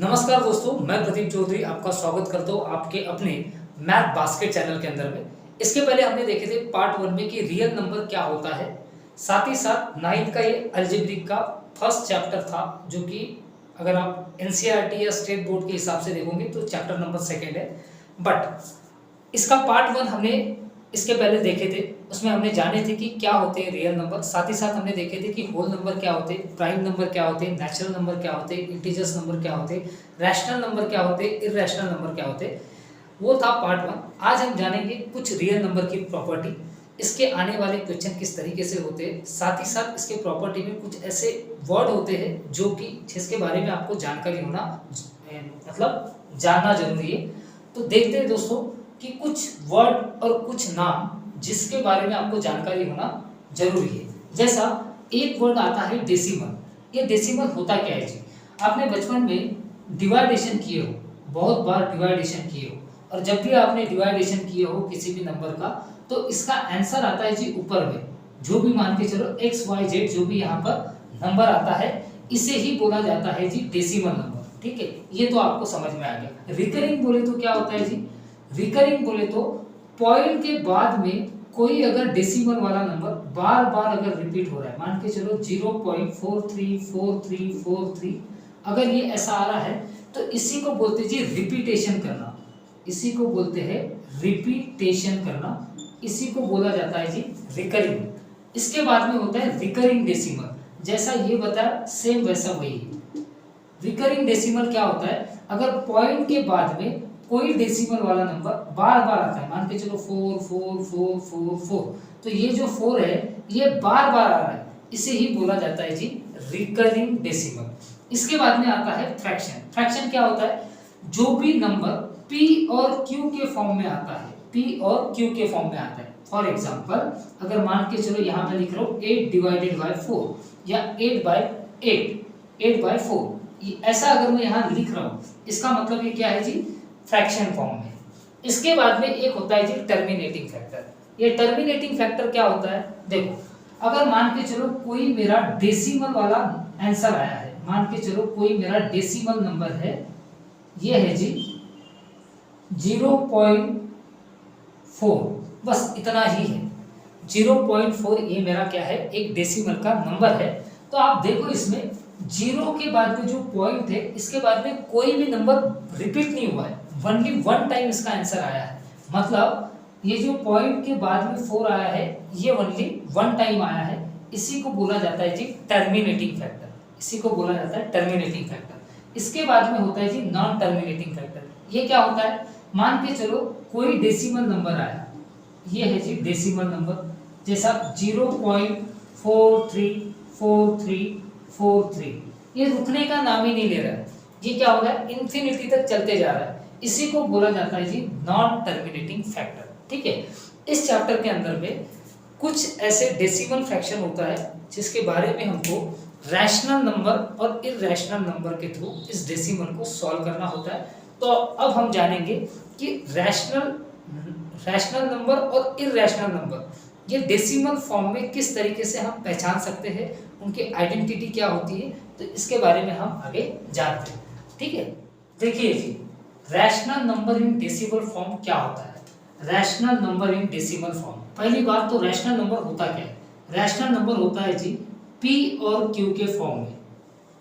नमस्कार दोस्तों, मैं प्रदीप चौधरी आपका स्वागत करता हूँ आपके अपने मैथ बास्केट चैनल के अंदर में। इसके पहले हमने देखे थे पार्ट 1 में कि रियल नंबर क्या होता है। साथ ही साथ 9th का ये अलजेब्रिक का फर्स्ट चैप्टर था, जो कि अगर आप एनसीईआरटी या स्टेट बोर्ड के हिसाब से देखोगे तो चैप्टर नंबर 2 है। बट इसका पार्ट 1 हमने इसके पहले देखे थे, उसमें हमने जाने थे कि क्या होते हैं रियल नंबर। साथ ही साथ हमने देखे थे कि होल नंबर क्या होते हैं, प्राइम नंबर क्या होते हैं, नेचुरल नंबर क्या होते हैं, इंटीजर्स नंबर क्या होते हैं, रैशनल नंबर क्या होते हैं, इरैशनल नंबर क्या होते हैं। वो था पार्ट 1। आज हम जानेंगे कुछ रियल नंबर की प्रॉपर्टी, इसके आने वाले क्वेश्चन किस तरीके से होते हैं। साथ ही साथ इसके प्रॉपर्टी में कुछ ऐसे वर्ड होते हैं जो कि जिसके बारे में आपको जानकारी होना मतलब जानना जरूरी है। तो देखते हैं दोस्तों कि कुछ वर्ड और कुछ नाम जिसके बारे में आपको जानकारी होना जरूरी है। जैसा एक वर्ड आता है डेसिमल। ये डेसिमल होता क्या है जी? आपने बचपन में डिवाइडेशन किए हो, बहुत बार डिवाइडेशन किए हो, और जब भी आपने डिवाइडेशन किए हो किसी भी नंबर का तो इसका आंसर आता है जी ऊपर में। जो भी मान के चलो एक्स वाई जेड जो भी यहाँ पर नंबर आता है, इसे ही बोला जाता है जी डेसिमल नंबर। ठीक है, ये तो आपको समझ में आ गया। रिकरिंग बोले तो क्या होता है जी? रिकरिंग बोले तो पॉइंट के बाद में कोई अगर डेसिमल वाला नंबर बार बार अगर रिपीट हो रहा है, मान के चलो 0.434343, अगर ये ऐसा आ रहा है तो इसी को बोलते हैं जी रिपीटेशन करना। इसी को बोलते हैं रिपीटेशन करना, इसी को बोला जाता है जी रिकरिंग। इसके बाद में होता है रिकरिंग डेसिमल। जैसा ये बताया सेम वैसा वही है। रिकरिंग डेसिमल क्या होता है? अगर पॉइंट के बाद में कोई डेसिमल वाला नंबर बार बार आता है, मान के चलो 4 4 4 4 4, तो ये जो 4 है ये बार बार आ रहा है, इसे ही बोला जाता है जी रिकरिंग डेसिमल। इसके बाद में आता है फ्रैक्शन। फ्रैक्शन क्या होता है? जो भी नंबर p और q के फॉर्म में आता है, p और q के फॉर्म में आता है। फॉर एग्जांपल अगर मान के चलो यहाँ मैं लिख रहा हूँ 8 डिवाइडेड बाय 4 या 8 बाय 8 बाय 4, ऐसा अगर मैं यहाँ लिख रहा हूँ, इसका मतलब ये क्या है जी? फ्रैक्शन फॉर्म में। इसके बाद में एक होता है जी टर्मिनेटिंग फैक्टर। ये टर्मिनेटिंग फैक्टर क्या होता है? देखो, अगर मान के चलो कोई मेरा डेसिमल वाला आंसर आया है, मान के चलो कोई मेरा डेसिमल नंबर है, ये है जी 0.4, बस इतना ही है। 0.4 ये मेरा क्या है? एक डेसिमल का नंबर है। तो आप देखो इसमें जीरो के बाद में जो पॉइंट है, इसके बाद में कोई भी नंबर रिपीट नहीं हुआ है, ओनली वन टाइम इसका आंसर आया है। मतलब ये जो पॉइंट के बाद में 4 आया है, ये ओनली वन टाइम आया है। इसी को बोला जाता है जी टर्मिनेटिंग फैक्टर। इसी को बोला जाता है टर्मिनेटिंग फैक्टर। इसके बाद में होता है जी नॉन टर्मिनेटिंग फैक्टर। ये क्या होता है? मान के चलो कोई डेसिमल नंबर आया, ये है जी डेसिमल नंबर, जैसा 0.434343, ये रुकने का नाम ही नहीं ले रहा है। ये क्या हो रहा है? इन्फिनिटी तक चलते जा रहा है। इसी को बोला जाता है जी नॉन टर्मिनेटिंग फैक्टर। ठीक है, इस चैप्टर के अंदर में कुछ ऐसे डेसिमल फ्रैक्शन होता है जिसके बारे में हमको रैशनल नंबर और इरैशनल नंबर के थ्रू इस डेसिमल को सॉल्व करना होता है। तो अब हम जानेंगे कि रैशनल नंबर और इरैशनल नंबर ये डेसिमल फॉर्म में किस तरीके से हम पहचान सकते हैं, उनकी आइडेंटिटी क्या होती है, तो इसके बारे में हम आगे जानते हैं। ठीक है, देखिए जी rational number in decimal form क्या होता है। Rational number in decimal form, पहली बात तो रैशनल नंबर होता क्या है? रैशनल नंबर होता है जी p और q के फॉर्म में।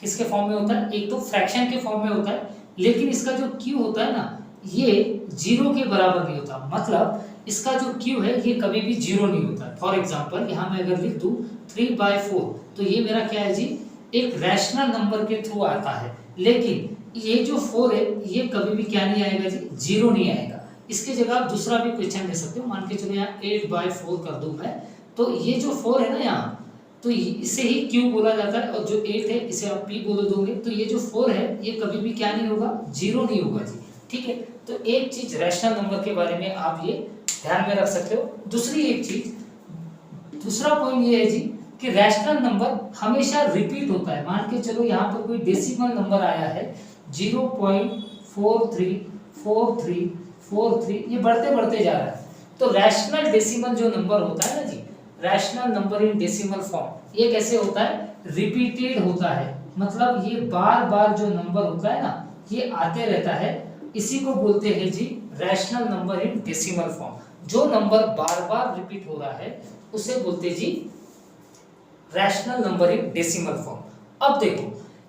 किसके फॉर्म में होता है? एक तो फ्रैक्शन के फॉर्म में होता है, लेकिन इसका जो q होता है ना, ये 0 के बराबर नहीं होता। मतलब इसका जो q है ये कभी भी 0 नहीं होता। फॉर एग्जांपल यहाँ मैं अगर लिख दूं 3/4, तो ये मेरा क्या है जी? एक रैशनल नंबर के थ्रू आता है, लेकिन ये जो 4 है ये कभी भी क्या नहीं आएगा जी? 0 नहीं आएगा। इसके जगह आप दूसरा भी क्वेश्चन ले सकते हो। मान के चलो यहाँ 8/4 कर दूं मैं, तो ये जो 4 है ना यहाँ, तो इसे ही q बोला जाता है, और जो 8 है इसे आप p बोल दोगे, तो ये जो 4 है ये कभी भी क्या नहीं होगा? 0 नहीं होगा जी। ठीक है, तो एक चीज रैशनल नंबर के बारे में आप ये ध्यान में रख सकते हो। दूसरी एक चीज, दूसरा पॉइंट ये है जी कि रैशनल नंबर हमेशा रिपीट होता है। मान के चलो यहाँ पर कोई डेसिमल नंबर आया है 0.434343, ये बढ़ते बढ़ते जा रहा है। तो रैशनल डेसिमल जो नंबर होता है ना जी, rational number in decimal form, ये कैसे होता है? रिपीटेड होता है। मतलब ये बार बार जो नंबर होता है ना, ये आते रहता है, इसी को बोलते हैं जी rational number in decimal form. जो नंबर बार बार रिपीट हो रहा है उसे बोलते जी rational number in decimal form. अब देखो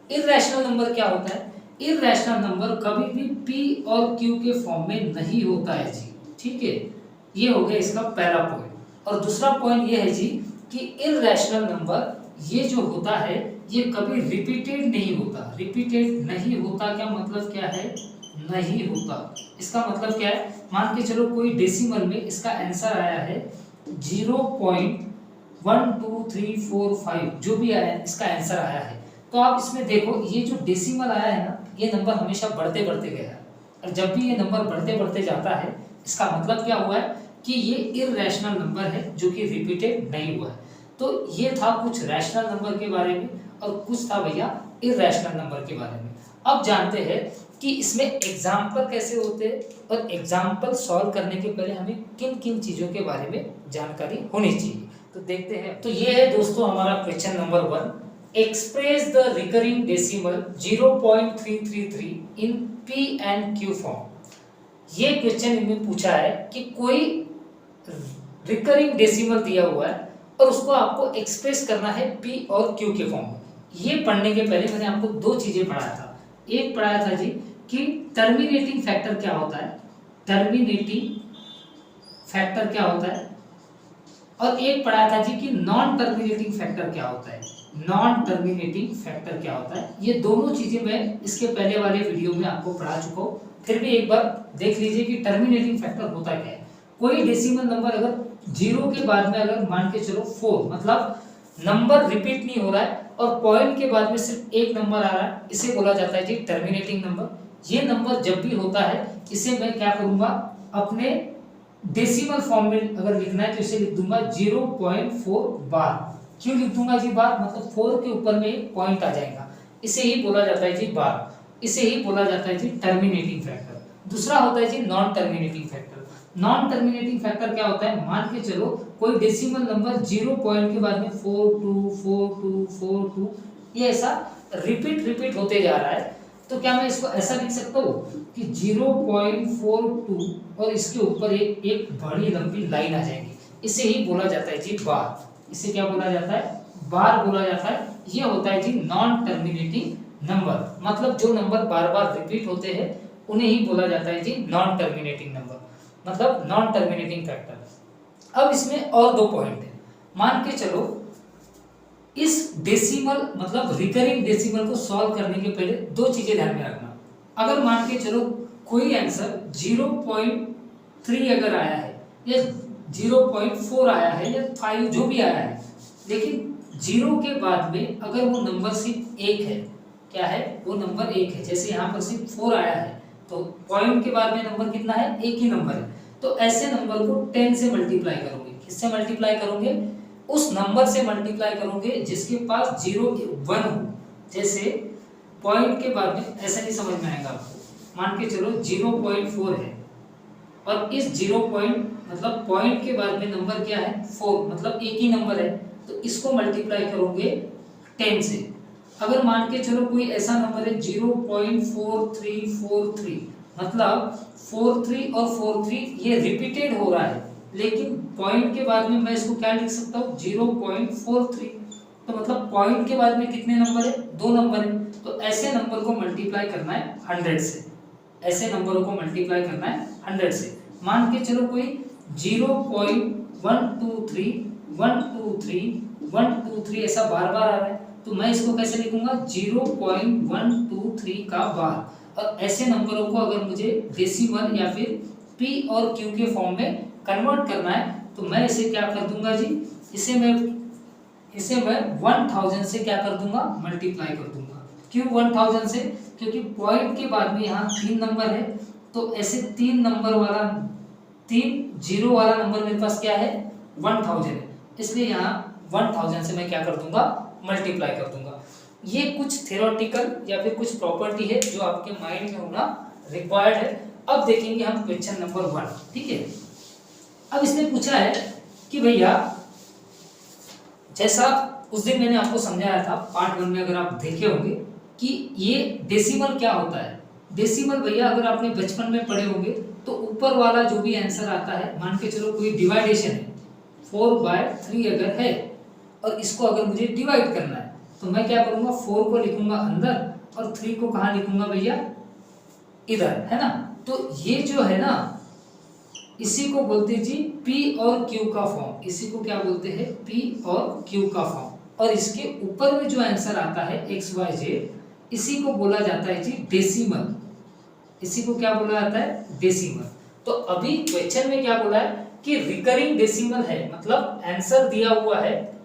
इरैशनल नंबर क्या होता है? इरैशनल नंबर कभी भी p और q के फॉर्म में नहीं होता है जी, ठीक है। ये हो गया इसका पहला पॉइंट। और दूसरा पॉइंट ये है जी कि इरैशनल नंबर ये जो होता है ये कभी रिपीटेड नहीं होता। रिपीटेड नहीं होता क्या मतलब क्या है? नहीं होता। इसका मतलब क्या है? मान के चलो कोई डेसिमल में इसका आंसर आया है 0.12345, जो भी आया है इसका आंसर आया है, तो आप इसमें देखो ये जो डेसिमल आया है ना, ये नंबर हमेशा बढ़ते बढ़ते गया है। और जब भी ये नंबर बढ़ते बढ़ते जाता है इसका मतलब क्या हुआ है कि ये इरैशनल नंबर है जो कि रिपीटेड नहीं हुआ है। तो ये था कुछ रैशनल नंबर के बारे में और कुछ था भैया इरैशनल नंबर के बारे में। अब जानते हैं कि इसमें एग्जाम्पल कैसे होते हैं और एग्जाम्पल सॉल्व करने के पहले हमें किन किन चीज़ों के बारे में जानकारी होनी चाहिए। तो देखते हैं। तो ये है दोस्तों हमारा question number 1, express the recurring decimal 0.333 in p and q form. ये क्वेश्चन इनमें पूछा है कि कोई रिकरिंग डेसिमल दिया हुआ है और उसको आपको एक्सप्रेस करना है p और q के फॉर्म में। ये पढ़ने के पहले मैंने आपको दो चीजें पढ़ाया था। एक पढ़ाया था जी कि टर्मिनेटिंग फैक्टर क्या होता है, टर्मिनेटिंग फैक्टर क्या होता है, और एक पढ़ाया था जी कि नॉन टर्मिनेटिंग फैक्टर क्या होता है। नॉन टर्मिनेटिंग फैक्टर क्या होता है, ये दोनों चीजें मैं इसके पहले वाले वीडियो में आपको पढ़ा चुका हूँ। फिर भी एक बार देख लीजिए कि टर्मिनेटिंग फैक्टर होता क्या है। कोई डेसिमल नंबर अगर 0 के बाद में अगर मान के चलो 4, मतलब नंबर रिपीट नहीं हो रहा है और पॉइंट के बाद में सिर्फ एक नंबर आ रहा है, इसे बोला जाता है जी टर्मिनेटिंग नंबर। ये नंबर जब भी होता है इसे मैं क्या करूंगा, अपने डेसिमल फॉर्म में अगर लिखना है तो इसे लिख दूंगा 0.4 बार। क्यों लिख दूंगा जी बार? मतलब 4 के ऊपर में एक पॉइंट आ जाएगा, इसे ही बोला जाता है जी बार, इसे ही बोला जाता है जी टर्मिनेटिंग फैक्टर। दूसरा होता है जी non terminating factor. Non terminating factor क्या होता है? मान के चलो कोई डेसिमल नंबर 0 पॉइंट के बाद में 424242 ये ऐसा रिपीट होते जा रहा है, तो क्या मैं इसको ऐसा लिख सकता हूँ कि 0.42 और इसके ऊपर एक बड़ी लंबी लाइन आ जाएगी, इसे ही बोला जाता है जी बार। इसे क्या बोला जाता है? बार बोला जाता है। ये होता है जी नॉन टर्मिनेटिंग नंबर, मतलब जो नंबर बार बार रिपीट होते हैं उन्हें ही बोला जाता है जी नॉन टर्मिनेटिंग नंबर, मतलब नॉन टर्मिनेटिंग फैक्टर। अब इसमें और दो पॉइंट है। मान के चलो इस डेसिमल मतलब रिकरिंग डेसिमल को सॉल्व करने के पहले दो चीजें ध्यान में रखना। अगर मान के चलो कोई आंसर 0.3 अगर आया है या 0.4 आया है या 5 जो भी आया है, लेकिन 0 के बाद में अगर वो नंबर सिर्फ एक है, क्या है वो नंबर एक है, जैसे यहाँ पर सिर्फ 4 आया है तो पॉइंट के बाद में नंबर कितना है? एक ही नंबर है, तो ऐसे नंबर को 10 से मल्टीप्लाई करोगे। किससे मल्टीप्लाई करोगे? उस नंबर से मल्टीप्लाई करोगे जिसके पास 0 1 हो। जैसे पॉइंट के बाद में ऐसा नहीं समझ में आएगा आपको, मान के चलो 0.4 है और इस 0 पॉइंट मतलब पॉइंट के बाद में नंबर क्या है? 4, मतलब एक ही नंबर है, तो इसको मल्टीप्लाई करोगे 10 से। अगर मान के चलो कोई ऐसा नंबर है 0.4343, मतलब 43 और 43 ये रिपीटेड हो रहा है, लेकिन पॉइंट के बाद में मैं इसको क्या लिख सकता हूँ? 0.43, तो मतलब पॉइंट के बाद में कितने नंबर है? 2 नंबर है, तो ऐसे नंबर को मल्टीप्लाई करना है 100 से। ऐसे नंबरों को मल्टीप्लाई करना है 100 से। मान के चलो कोई 0.123 123 123 ऐसा बार बार आ रहा है, तो मैं इसको कैसे लिखूंगा? 0.123 का बार। और ऐसे नंबरों को अगर मुझे डेसिमल या फिर p और q के फॉर्म में कन्वर्ट करना है तो मैं इसे क्या कर दूंगा जी, इसे मैं 1000 से क्या कर दूंगा? मल्टीप्लाई कर दूंगा। क्यों 1000 से? क्योंकि पॉइंट के बाद में यहाँ 3 नंबर है, तो ऐसे 3 नंबर वाला 3 जीरो वाला नंबर मेरे पास क्या है? 1000 है, इसलिए यहाँ 1000 से मैं क्या कर दूंगा? मल्टीप्लाई कर दूंगा। ये कुछ थ्योरेटिकल या फिर कुछ प्रॉपर्टी है जो आपके माइंड में होना रिक्वायर्ड है। अब देखेंगे हम क्वेश्चन नंबर 1, ठीक है। अब इसने पूछा है कि भैया जैसा उस दिन मैंने आपको समझाया था पार्ट 1 में, अगर आप देखे होंगे कि ये डेसिमल क्या होता है, डेसिमल भैया अगर आपने बचपन में पढ़े होंगे तो ऊपर वाला जो भी आंसर आता है, मान के चलो कोई डिवाइडेशन है 4/3 अगर है और इसको अगर मुझे डिवाइड करना है तो मैं क्या करूंगा, 4 को लिखूंगा अंदर और 3 को कहाँ लिखूंगा भैया, इधर, है ना। तो ये जो है ना, इसी को बोलते हैं जी P और Q का फॉर्म। इसी को क्या बोलते हैं, P और Q का फॉर्म। और इसके ऊपर में जो आंसर आता है XYZ, इसी को बोला जाता है जी डेसिमल। इसी को क्या बोला जाता है, डेसिमल। तो अभी क्वेश्चन में क्या बोला है कि रिकरिंग डेसिमल है, मतलब आंसर दिया हुआ है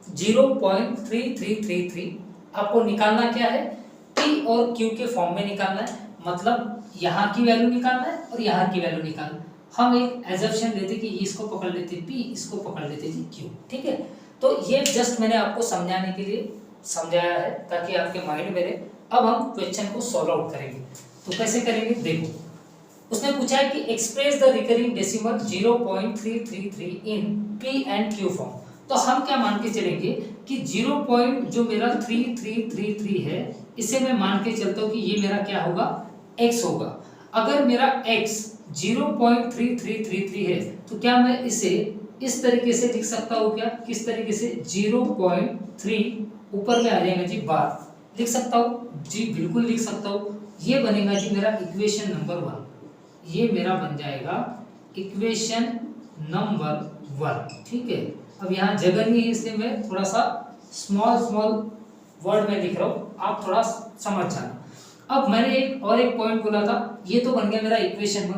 0.3333। आपको निकालना क्या है, P और Q के फॉर्म में निकालना है, मतलब यहाँ की वैल्यू निकालना है और यहाँ की वैल्यू निकालना है। हम एक एजम्पशन लेते कि इसको पकड़ लेते P, इसको पकड़ लेते जी Q, ठीक है। तो ये जस्ट मैंने आपको समझाने के लिए समझाया है ताकि आपके माइंड में रहे। अब हम क्वेश्चन को सॉल्व आउट करेंगे। तो कैसे करेंगे, देखो उसने पूछा है कि express the recurring decimal 0.333 in P and Q form. तो हम क्या मान के चलेंगे कि 0. जो मेरा 3333 है, इसे मैं मान के चलता हूँ कि ये मेरा क्या होगा, x होगा। अगर मेरा x 0.3333 है तो क्या मैं इसे इस तरीके से लिख सकता हूँ क्या, किस तरीके से, 0.3 ऊपर में आ जाएगा जी बार, लिख सकता हूँ जी, बिल्कुल लिख सकता हूँ। ये बनेगा जी मेरा इक्वेशन नंबर 1। ये मेरा बन जाएगा इक्वेशन नंबर 1, ठीक है। अब यहाँ जगह नहीं है इसलिए मैं थोड़ा सा स्मॉल वर्ड में लिख रहा हूँ, आप थोड़ा समझ जाना। अब मैंने एक पॉइंट बोला था, ये तो बन गया मेरा इक्वेशन 1।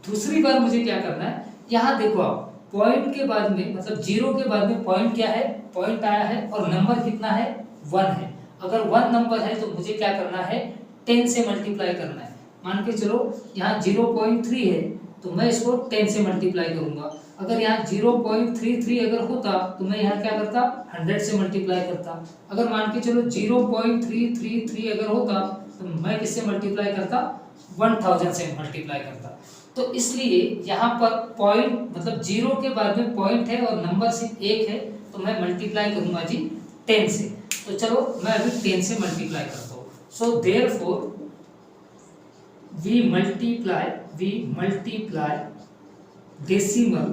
दूसरी बार मुझे क्या करना है, यहाँ देखो आप, पॉइंट के बाद में, मतलब 0 के बाद में पॉइंट क्या है, पॉइंट आया है और नंबर कितना है, 1 है। अगर 1 नंबर है तो मुझे क्या करना है, 10 से मल्टीप्लाई करना है। मान के चलो यहाँ 0.3 है तो मैं इसको 10 से मल्टीप्लाई करूंगा। अगर यहाँ 0.33 अगर होता तो मैं यहाँ क्या करता, 100 से मल्टीप्लाई करता। अगर मान के चलो 0.333 अगर होता तो मैं किससे मल्टीप्लाई करता, 1000 से मल्टीप्लाई करता। तो इसलिए यहाँ पर पॉइंट, मतलब 0 के बाद में पॉइंट है और नंबर सिर्फ 1 है, तो मैं मल्टीप्लाई करूंगा जी 10 से। तो चलो मैं अभी 10 से मल्टीप्लाई करता हूँ। So therefore we multiply decimal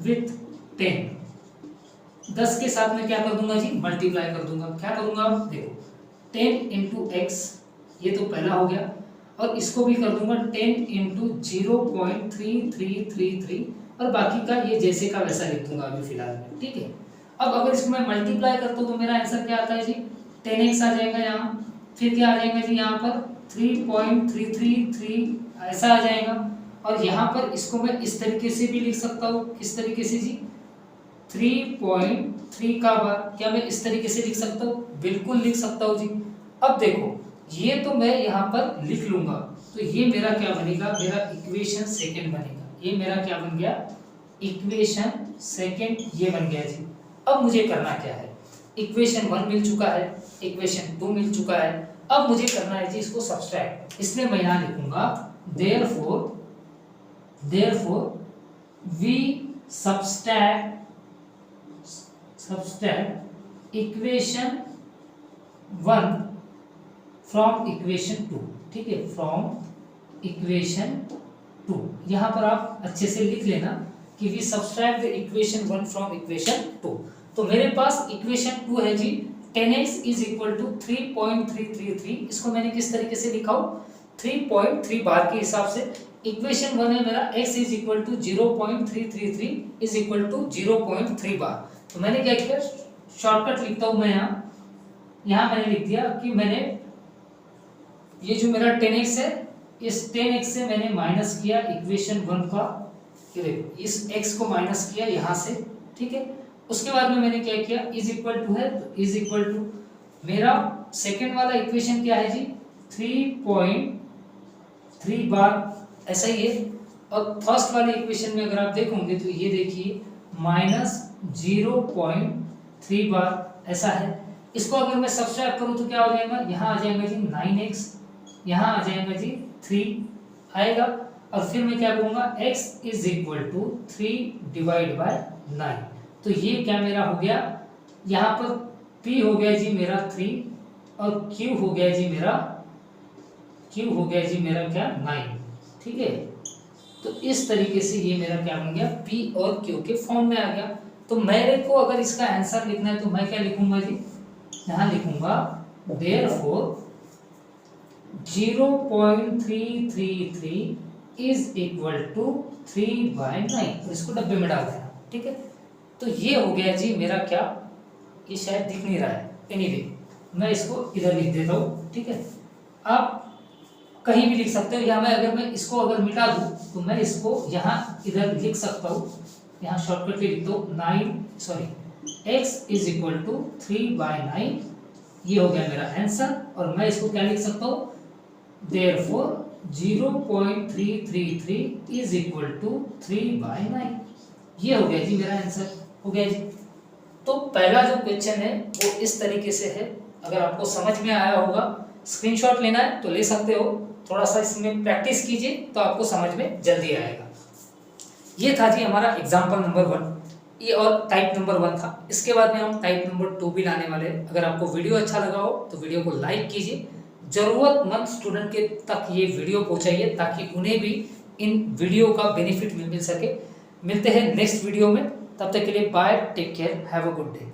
with 10। 10 के साथ में क्या कर दूंगा जी, मल्टीप्लाई कर दूंगा। क्या करूंगा, देखो 10 इंटू एक्स, ये तो पहला हो गया, और इसको भी कर दूंगा 10 इंटू 0.3333 और बाकी का ये जैसे का वैसा लिख दूंगा अभी फिलहाल में, ठीक है। अब अगर इसको मैं मल्टीप्लाई करता हूँ तो मेरा आंसर क्या आता है जी, 10x आ जाएगा यहाँ, फिर क्या आ जाएगा जी यहाँ पर 3.333 ऐसा आ जाएगा। और यहाँ पर इसको मैं इस तरीके से भी लिख सकता हूँ, किस तरीके से जी, 3.3 का बार, क्या मैं इस तरीके से लिख सकता हूँ, बिल्कुल लिख सकता हूँ जी। अब देखो ये तो मैं यहाँ पर लिख लूंगा, तो ये मेरा क्या बनेगा, मेरा इक्वेशन सेकंड बनेगा। ये मेरा क्या बन गया, इक्वेशन सेकंड, ये बन गया जी। अब मुझे करना क्या है, इक्वेशन 1 मिल चुका है, इक्वेशन 2 मिल चुका है, अब मुझे करना है जी इसको सब्सट्रैक्ट। इसलिए मैं यहाँ लिखूंगा therefore we subtract equation 1 from equation 2, ठीक है, फ्रॉम इक्वेशन 2। यहाँ पर आप अच्छे से लिख लेना कि we subtract the equation 1 from equation 2। तो मेरे पास इक्वेशन 2 है जी 10x इज इक्वल टू 3.333। इसको मैंने किस तरीके से लिखा हो, 3.3 बार के हिसाब से। इक्वेशन 1 है मेरा x is equal to 0.333 is equal to 0.3 bar. तो मैंने क्या किया, शॉर्टकट लिखता हूँ मैं यहाँ मैंने लिख दिया कि मैंने ये जो मेरा 10x है, इस 10x से मैंने माइनस किया इक्वेशन 1 का, ये देखो इस x को माइनस किया यहाँ से, ठीक है। उसके बाद में मैंने क्या किया, इज इक्वल टू है, इज इक्वल टू मेरा सेकंड वाला इक्वेशन क्या है जी, 3.3 बार, ऐसा ही है। और फर्स्ट वाले इक्वेशन में अगर आप देखोगे तो ये देखिए -0.3 बार, ऐसा है। इसको अगर मैं सब्सट्रैक्ट करूं तो क्या हो जाएगा, यहाँ आ जाएगा जी 9x, यहाँ आ जाएगा जी 3 आएगा, और फिर मैं क्या करूंगा, x is equal to 3 divide by 9। तो ये क्या मेरा हो गया, यहाँ पर p हो गया जी मेरा 3, और Q हो गया जी मेरा, Q हो गया जी मेरा क्या 9, ठीक है। तो इस तरीके से ये मेरा क्या बन गया, P और Q के फॉर्म में आ गया। तो मेरे को अगर इसका आंसर लिखना है तो मैं क्या लिखूंगा जी, यहाँ लिखूंगा देयरफॉर 0.333 इज इक्वल टू 3/9। इसको डब्बे में डाल देना, ठीक है। तो ये हो गया जी मेरा क्या, ये शायद दिख नहीं रहा है, एनीवे मैं इसको इधर लिख देता हूँ, ठीक है। आप कहीं भी लिख सकते हो, या मैं इसको अगर मिटा दूँ तो मैं इसको यहाँ इधर लिख सकता हूँ, यहाँ शॉर्टकट के लिख दो 9 x इज इक्वल टू 3/9। ये हो गया मेरा आंसर। और मैं इसको क्या लिख सकता हूँ, देयरफॉर 0.333 इज इक्वल टू 3/9। ये हो गया जी मेरा आंसर, हो गया जी। तो पहला जो क्वेश्चन है वो इस तरीके से है। अगर आपको समझ में आया होगा, स्क्रीनशॉट लेना है तो ले सकते हो, थोड़ा सा इसमें प्रैक्टिस कीजिए तो आपको समझ में जल्दी आएगा। ये था जी हमारा एग्जाम्पल नंबर 1, ये और टाइप नंबर 1 था। इसके बाद में हम टाइप नंबर 2 भी लाने वाले हैं। अगर आपको वीडियो अच्छा लगा हो तो वीडियो को लाइक कीजिए, ज़रूरतमंद स्टूडेंट के तक ये वीडियो पहुंचाइए ताकि उन्हें भी इन वीडियो का बेनिफिट मिल सके। मिलते हैं नेक्स्ट वीडियो में, तब तक के लिए bye, take care, have a good day.